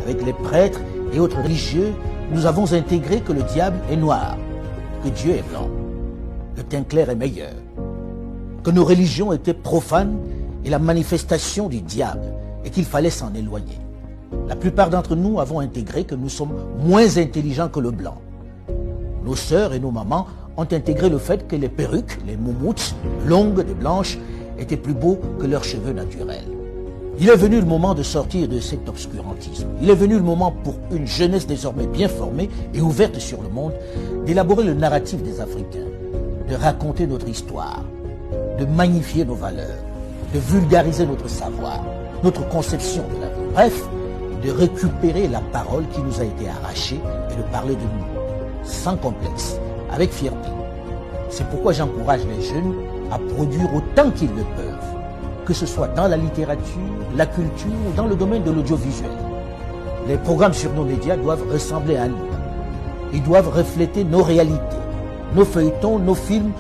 avec les prêtres et autres religieux, nous avons intégré que le diable est noir, que Dieu est blanc, le teint clair est meilleur, que nos religions étaient profanes et la manifestation du diable et qu'il fallait s'en éloigner. La plupart d'entre nous avons intégré que nous sommes moins intelligents que le blanc. Nos sœurs et nos mamans ont intégré le fait que les perruques, les moumoutes, longues et blanches, étaient plus beaux que leurs cheveux naturels. Il est venu le moment de sortir de cet obscurantisme. Il est venu le moment pour une jeunesse désormais bien formée et ouverte sur le monde, d'élaborer le narratif des Africains, de raconter notre histoire, de magnifier nos valeurs, de vulgariser notre savoir, notre conception de la vie. Bref, de récupérer la parole qui nous a été arrachée et de parler de nous, sans complexe, avec fierté. C'est pourquoi j'encourage les jeunes à produire autant qu'ils le peuvent, que ce soit dans la littérature, la culture ou dans le domaine de l'audiovisuel. Les programmes sur nos médias doivent ressembler à nous. Ils doivent refléter nos réalités. Nos feuilletons, nos films,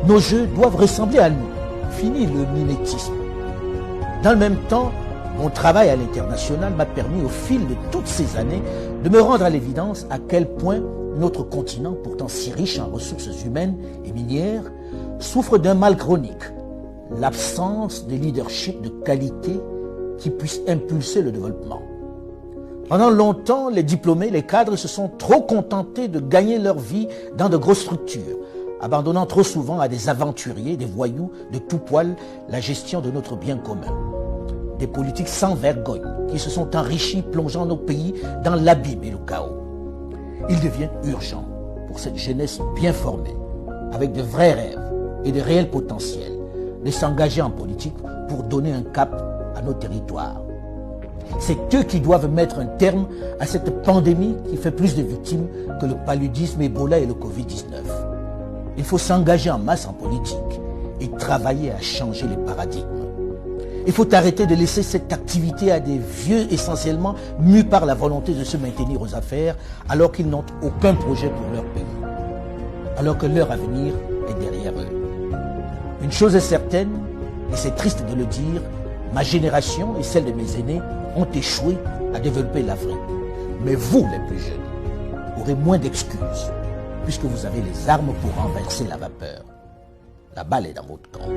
nos jeux doivent ressembler à nous. Fini le mimétisme. Dans le même temps, mon travail à l'international m'a permis au fil de toutes ces années de me rendre à l'évidence à quel point notre continent, pourtant si riche en ressources humaines et minières, souffre d'un mal chronique, l'absence de leadership de qualité qui puisse impulser le développement. Pendant longtemps, les diplômés, les cadres se sont trop contentés de gagner leur vie dans de grosses structures, abandonnant trop souvent à des aventuriers, des voyous de tout poil la gestion de notre bien commun. Des politiques sans vergogne qui se sont enrichis, plongeant nos pays dans l'abîme et le chaos. Il devient urgent pour cette jeunesse bien formée, avec de vrais rêves et de réels potentiels, de s'engager en politique pour donner un cap à nos territoires. C'est eux qui doivent mettre un terme à cette pandémie qui fait plus de victimes que le paludisme, Ebola et le Covid-19. Il faut s'engager en masse en politique et travailler à changer les paradigmes. Il faut arrêter de laisser cette activité à des vieux essentiellement mus par la volonté de se maintenir aux affaires alors qu'ils n'ont aucun projet pour leur pays, alors que leur avenir est derrière eux. Une chose est certaine, et c'est triste de le dire, ma génération et celle de mes aînés ont échoué à développer l'Afrique. Mais vous, les plus jeunes, aurez moins d'excuses puisque vous avez les armes pour renverser la vapeur. La balle est dans votre camp.